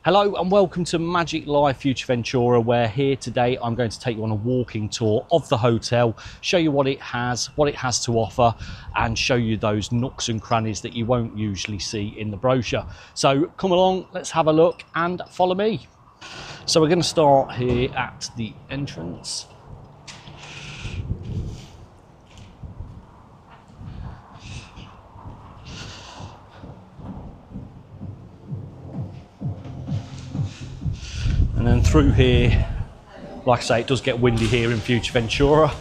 Hello and welcome to Magic Life Fuerteventura, where here today I'm going to take you on a walking tour of the hotel, show you what it has to offer, and show you those nooks and crannies that you won't usually see in the brochure. So come along, let's have a look and follow me. So we're going to start here at the entrance. And then through here, like I say, it does get windy here in Fuerteventura,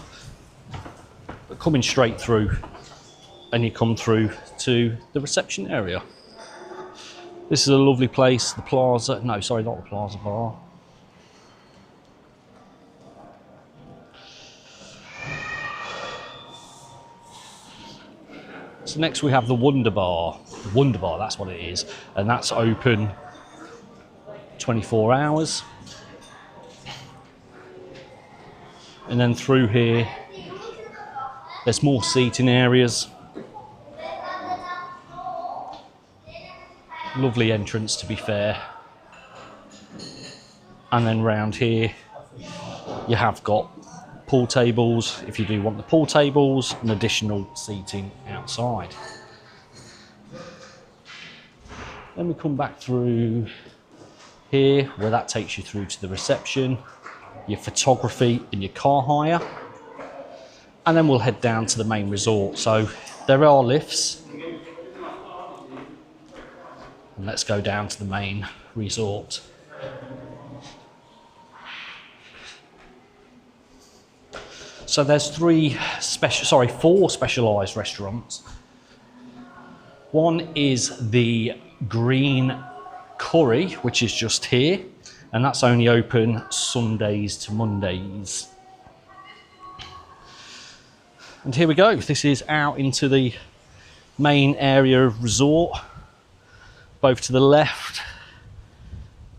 but coming straight through and you come through to the reception area. This is a lovely place, the plaza, no sorry, not the plaza bar. So next we have the Wonder Bar, that's what it is, and that's open 24 hours. And then through here, there's more seating areas. Lovely entrance, to be fair. And then round here, you have got pool tables, if you do want the pool tables, and additional seating outside. Then we come back through here, where that takes you through to the reception, your photography and your car hire, and then we'll head down to the main resort. So there are lifts, and let's go down to the main resort. So there's four specialised restaurants. One is the Green Curry, which is just here, and that's only open Sundays to Mondays. And here we go, this is out into the main area of resort. Both to the left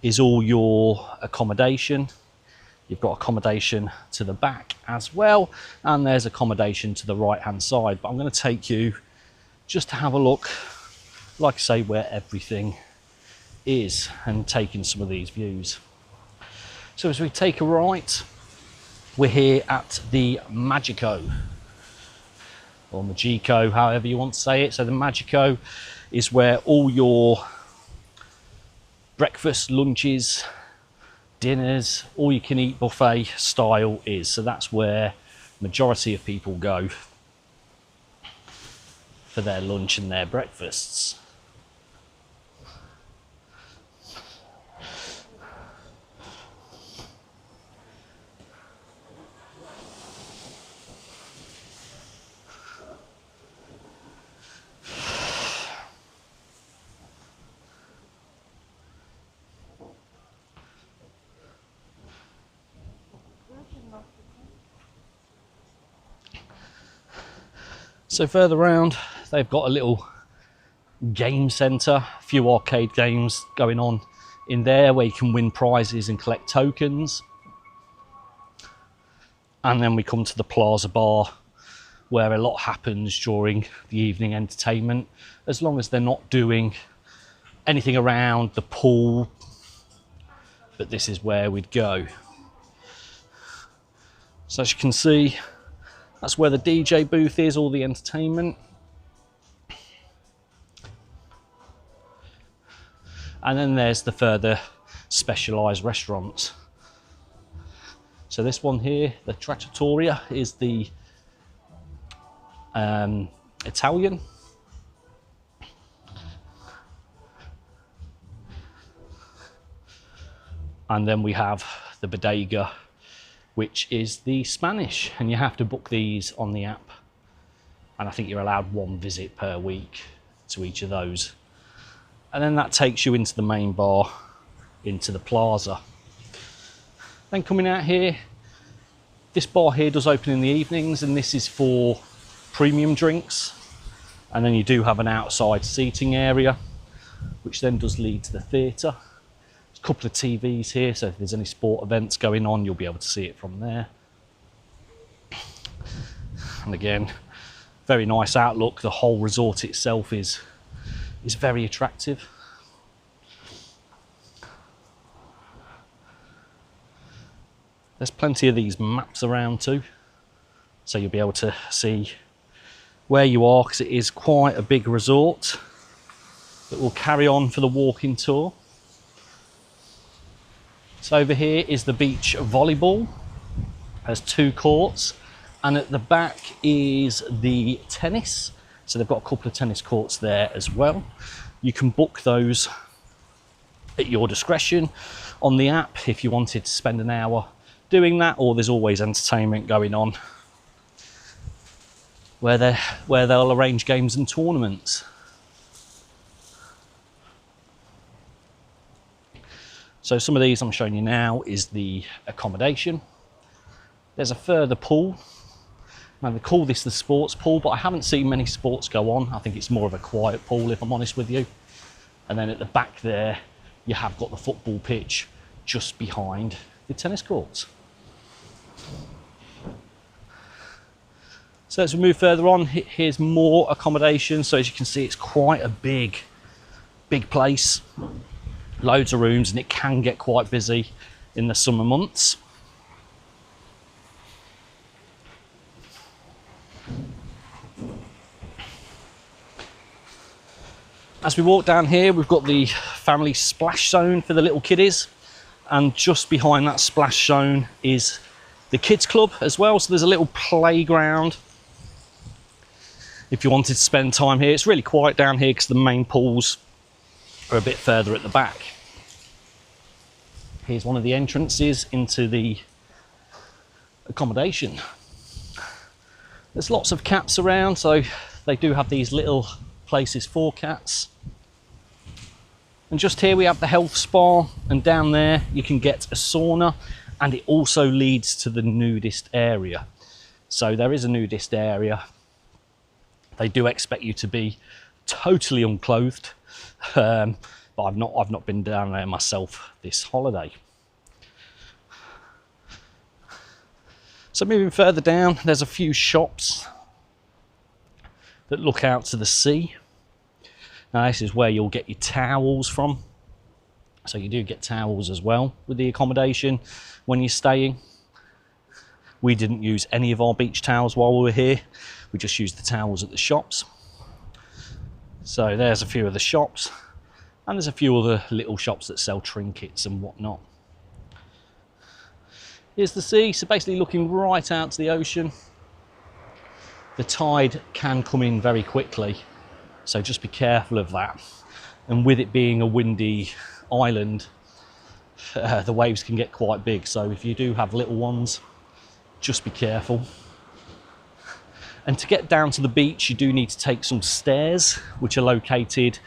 is all your accommodation. You've got accommodation to the back as well, and there's accommodation to the right hand side. But I'm going to take you just to have a look, like I say, where everything is, and taking some of these views. So as we take a right, we're here at the Magico, or Magico, however you want to say it. So the Magico is where all your breakfast, lunches, dinners, all you can eat buffet style is. So that's where majority of people go for their lunch and their breakfasts. So further round, they've got a little game centre, a few arcade games going on in there where you can win prizes and collect tokens. And then we come to the Plaza Bar, where a lot happens during the evening entertainment, as long as they're not doing anything around the pool. But this is where we'd go. So as you can see, that's where the DJ booth is, all the entertainment. And then there's the further specialised restaurants. So this one here, the Trattoria, is the Italian. And then we have the Bodega, which is the Spanish, and you have to book these on the app, and I think you're allowed one visit per week to each of those. And then that takes you into the main bar, into the plaza. Then coming out here, this bar here does open in the evenings, and this is for premium drinks. And then you do have an outside seating area, which then does lead to the theatre. Couple of TVs here, so if there's any sport events going on, you'll be able to see it from there. And again, very nice outlook. The whole resort itself is very attractive. There's plenty of these maps around too, so you'll be able to see where you are, because it is quite a big resort. But we'll carry on for the walking tour. So over here is the beach volleyball. There's 2 courts, and at the back is the tennis. So they've got a couple of tennis courts there as well. You can book those at your discretion on the app if you wanted to spend an hour doing that, or there's always entertainment going on where they'll arrange games and tournaments. So some of these I'm showing you now is the accommodation. There's a further pool. Now they call this the sports pool, but I haven't seen many sports go on. I think it's more of a quiet pool, if I'm honest with you. And then at the back there, you have got the football pitch just behind the tennis courts. So as we move further on, here's more accommodation. So as you can see, it's quite a big place. Loads of rooms, and it can get quite busy in the summer months. As we walk down here, we've got the family splash zone for the little kiddies, and just behind that splash zone is the kids club as well. So there's a little playground if you wanted to spend time here. It's really quiet down here because the main pools are a bit further at the back. Here's one of the entrances into the accommodation. There's lots of cats around, so they do have these little places for cats. And just here we have the health spa, and down there you can get a sauna, and it also leads to the nudist area. So there is a nudist area. They do expect you to be totally unclothed, but I've not been down there myself this holiday. So moving further down, there's a few shops that look out to the sea. Now this is where you'll get your towels from. So you do get towels as well with the accommodation when you're staying. We didn't use any of our beach towels while we were here. We just used the towels at the shops. So there's a few of the shops, and there's a few other little shops that sell trinkets and whatnot. Here's the sea, so basically looking right out to the ocean. The tide can come in very quickly, so just be careful of that. And with it being a windy island, the waves can get quite big, so if you do have little ones, just be careful. And to get down to the beach, you do need to take some stairs, which are located.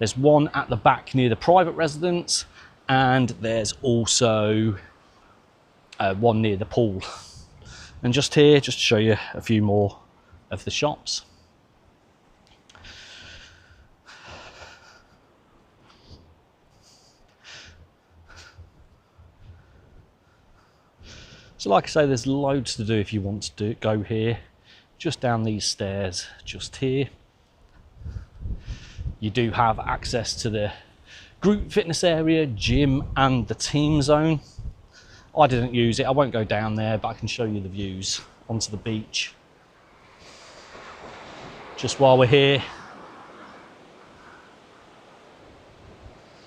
There's one at the back near the private residence, and there's also one near the pool. And just here, just to show you a few more of the shops. So like I say, there's loads to do if you want to go here. Just down these stairs, just here. You do have access to the group fitness area, gym, and the team zone. I didn't use it, I won't go down there, but I can show you the views onto the beach. Just while we're here,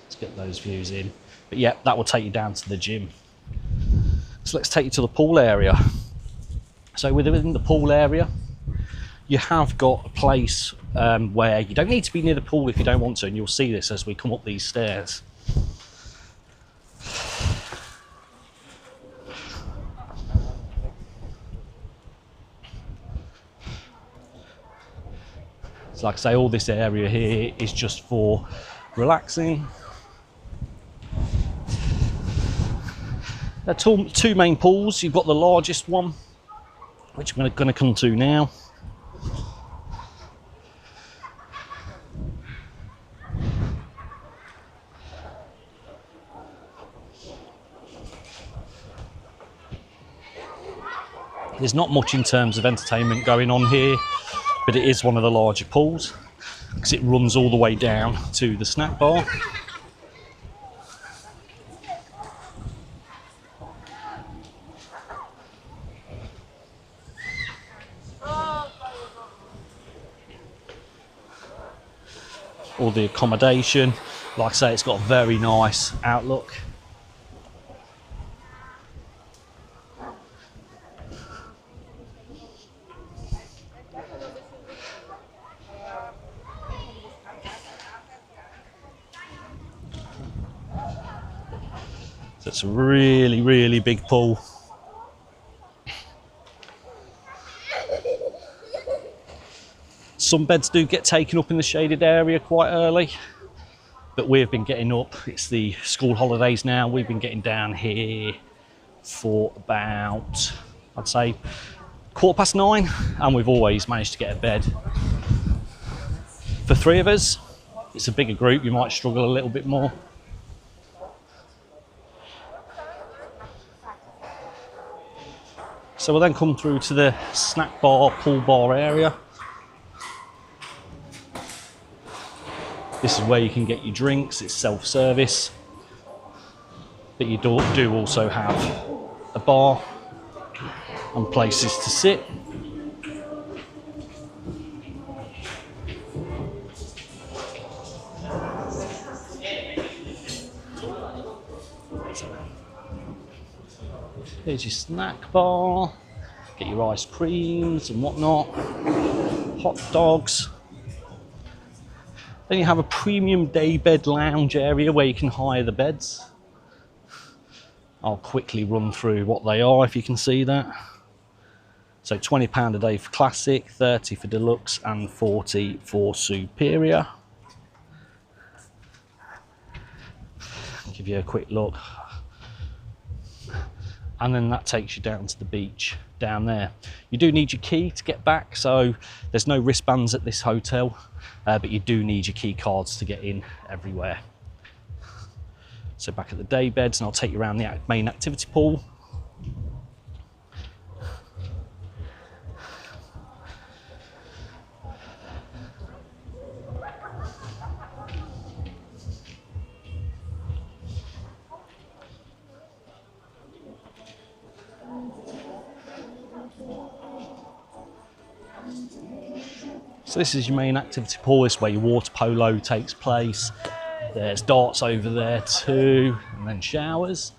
let's get those views in. But yeah, that will take you down to the gym. So let's take you to the pool area. So within the pool area, you have got a place where you don't need to be near the pool if you don't want to, and you'll see this as we come up these stairs. So like I say, all this area here is just for relaxing. There are two main pools. You've got the largest one, which I'm going to come to now. There's not much in terms of entertainment going on here, but it is one of the larger pools because it runs all the way down to the snack bar. all the accommodation. Like I say, it's got a very nice outlook. So it's a really, really big pool. Some beds do get taken up in the shaded area quite early, but we've been getting up. It's the school holidays now. We've been getting down here for about, I'd say, 9:15, and we've always managed to get a bed. For 3 of us, it's a bigger group, you might struggle a little bit more. So we'll then come through to the snack bar, pool bar area. This is where you can get your drinks, it's self-service. But you do also have a bar and places to sit. Here's your snack bar, get your ice creams and whatnot, hot dogs. Then you have a premium day bed lounge area where you can hire the beds. I'll quickly run through what they are if you can see that. So £20 a day for classic, 30 for deluxe and 40 for superior. Give you a quick look. And then that takes you down to the beach down there. You do need your key to get back, so there's no wristbands at this hotel, but you do need your key cards to get in everywhere. So back at the day beds, and I'll take you around the main activity pool. So this is your main activity pool. This is where your water polo takes place. There's darts over there too, and then showers.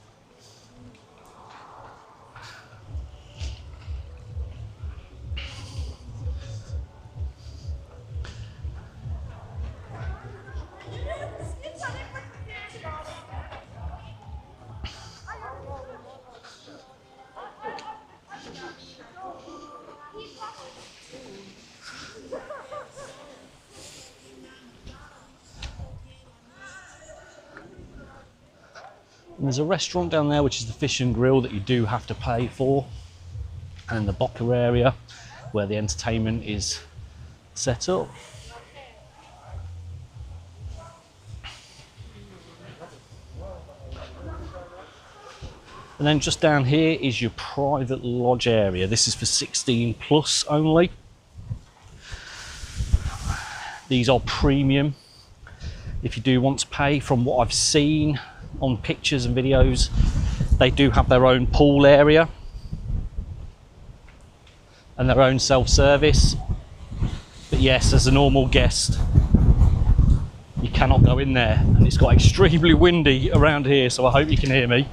And there's a restaurant down there, which is the Fish and Grill, that you do have to pay for. And the Boca area, where the entertainment is set up. And then just down here is your private lodge area. This is for 16 plus only. These are premium. If you do want to pay, from what I've seen on pictures and videos, they do have their own pool area and their own self-service. But yes, as a normal guest, you cannot go in there, and it's got extremely windy around here, so I hope you can hear me.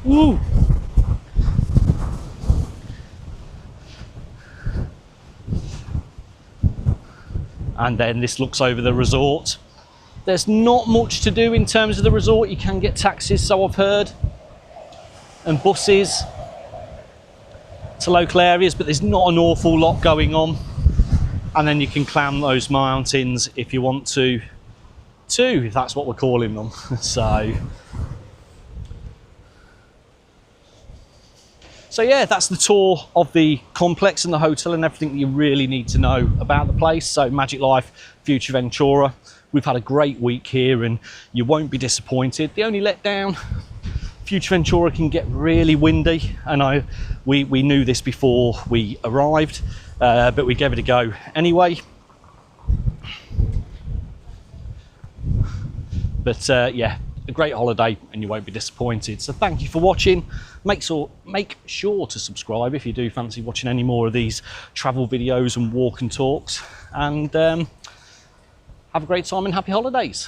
Woo! And then this looks over the resort. There's not much to do in terms of the resort. You can get taxis, so I've heard, and buses to local areas, but there's not an awful lot going on. And then you can climb those mountains if you want to, if that's what we're calling them. So yeah, that's the tour of the complex and the hotel and everything that you really need to know about the place. So Magic Life Fuerteventura. We've had a great week here and you won't be disappointed. The only letdown, Fuerteventura can get really windy, and we knew this before we arrived, but we gave it a go anyway. But yeah, a great holiday and you won't be disappointed. So thank you for watching. Make sure to subscribe if you do fancy watching any more of these travel videos and walk and talks. And Have a great time and happy holidays.